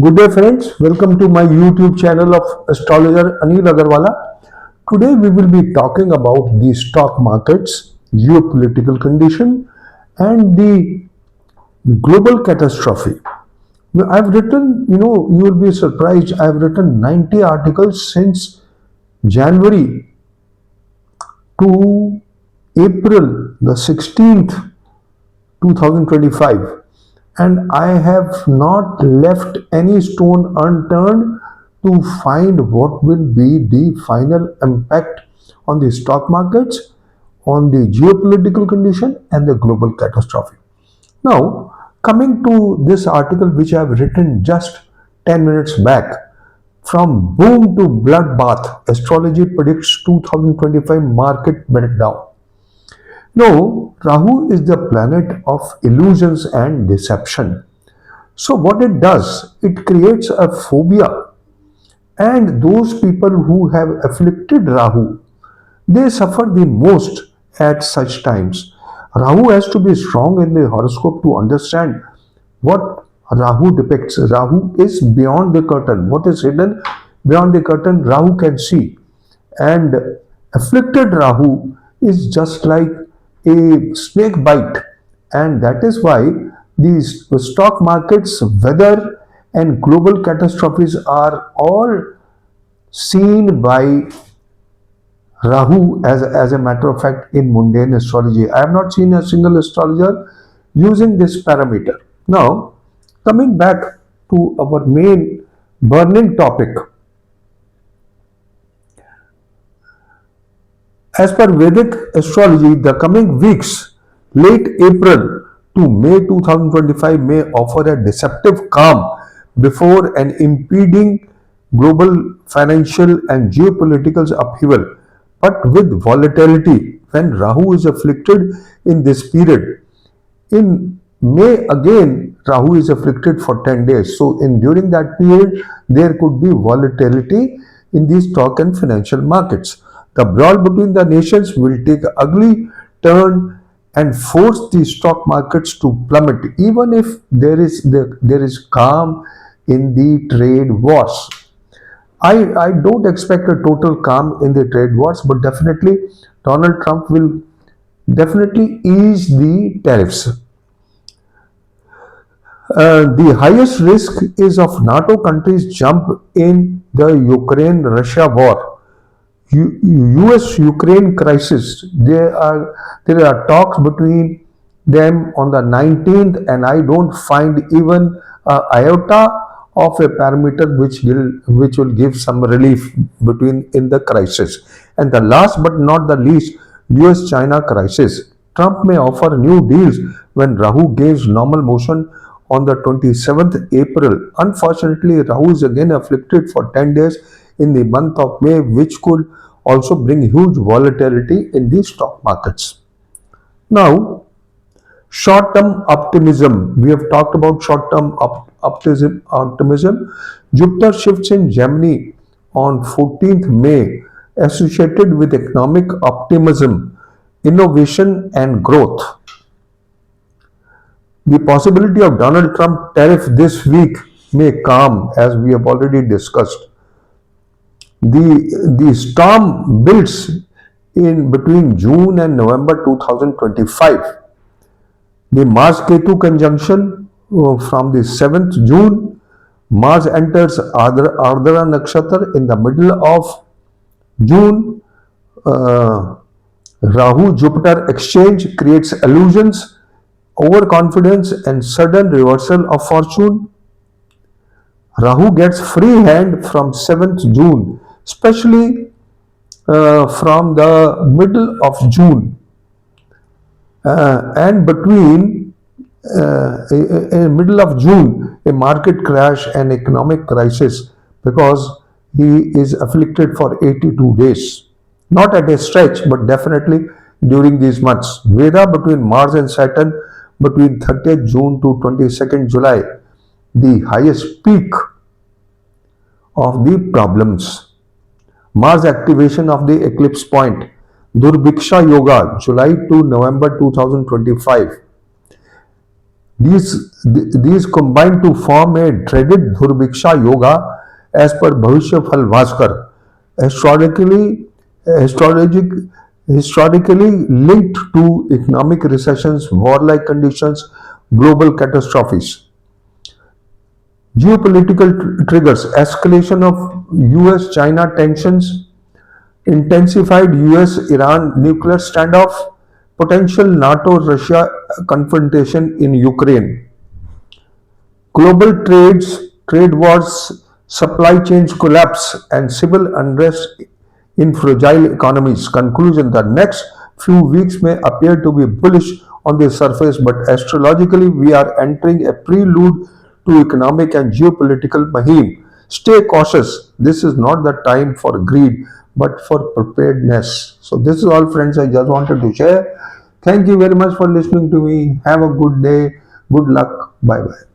Good day friends, welcome to my YouTube channel of astrologer Anil Agarwala. Today we will be talking about the stock markets, geopolitical condition and the global catastrophe. I've written, you will be surprised, I've written 90 articles since January to April the 16th, 2025, and I have not left any stone unturned to find what will be the final impact on the stock markets, on the geopolitical condition, and the global catastrophe. Now, coming to this article which I have written just 10 minutes back, from boom to bloodbath, astrology predicts 2025 market meltdown. No, Rahu is the planet of illusions and deception. So, what it does, it creates a phobia. And those people who have afflicted Rahu, they suffer the most at such times. Rahu has to be strong in the horoscope to understand what Rahu depicts. Rahu is beyond the curtain. What is hidden beyond the curtain, Rahu can see. And afflicted Rahu is just like a snake bite, and that is why these stock markets, weather, and global catastrophes are all seen by Rahu as a matter of fact in mundane astrology. I have not seen a single astrologer using this parameter. Now, coming back to our main burning topic, as per Vedic astrology, the coming weeks, late April to May 2025, may offer a deceptive calm before an impending global financial and geopolitical upheaval, but with volatility when Rahu is afflicted in this period. In May again, Rahu is afflicted for 10 days. So, in during that period, there could be volatility in the stock and financial markets. The brawl between the nations will take an ugly turn and force the stock markets to plummet, even if there is calm in the trade wars. I don't expect a total calm in the trade wars, but definitely Donald Trump will definitely ease the tariffs. The highest risk is of NATO countries jump in the Ukraine-Russia war. US-Ukraine crisis. There are talks between them on the 19th, and I don't find even a iota of a parameter which will give some relief between in the crisis. And the last but not the least, US-China crisis. Trump may offer new deals when Rahu gains normal motion on the 27th April. Unfortunately, Rahu is again afflicted for 10 days in the month of May, which could also bring huge volatility in the stock markets. Now, short-term optimism. We have talked about short-term optimism. Jupiter shifts in Gemini on 14th May, associated with economic optimism, innovation, and growth. The possibility of Donald Trump tariff this week may calm, as we have already discussed. The storm builds in between June and November 2025. The Mars Ketu conjunction from the 7th June, Mars enters Ardhara Nakshatra in the middle of June. Rahu Jupiter exchange creates illusions, overconfidence, and sudden reversal of fortune. Rahu gets free hand from 7th June, especially from the middle of June, and between in middle of June, a market crash and economic crisis, because he is afflicted for 82 days. Not at a stretch, but definitely during these months. Veda between Mars and Saturn between 30th June to 22nd July, the highest peak of the problems. Mars activation of the eclipse point, Durbiksha Yoga, July to November 2025. These combine to form a dreaded Dhurbiksha yoga as per Bhavishya Phal Bhaskar, astrologically, astrologic, historically linked to economic recessions, warlike conditions, global catastrophes. Geopolitical triggers, escalation of US China tensions, intensified US Iran nuclear standoff, potential NATO Russia confrontation in Ukraine. Global trade wars, supply chains collapse, and civil unrest in fragile economies. Conclusion: the next few weeks may appear to be bullish on the surface, but astrologically, we are entering a prelude to economic and geopolitical mayhem. Stay cautious. This is not the time for greed, but for preparedness. So, this is all, friends, I just wanted to share. Thank you very much for listening to me. Have a good day. Good luck. Bye bye.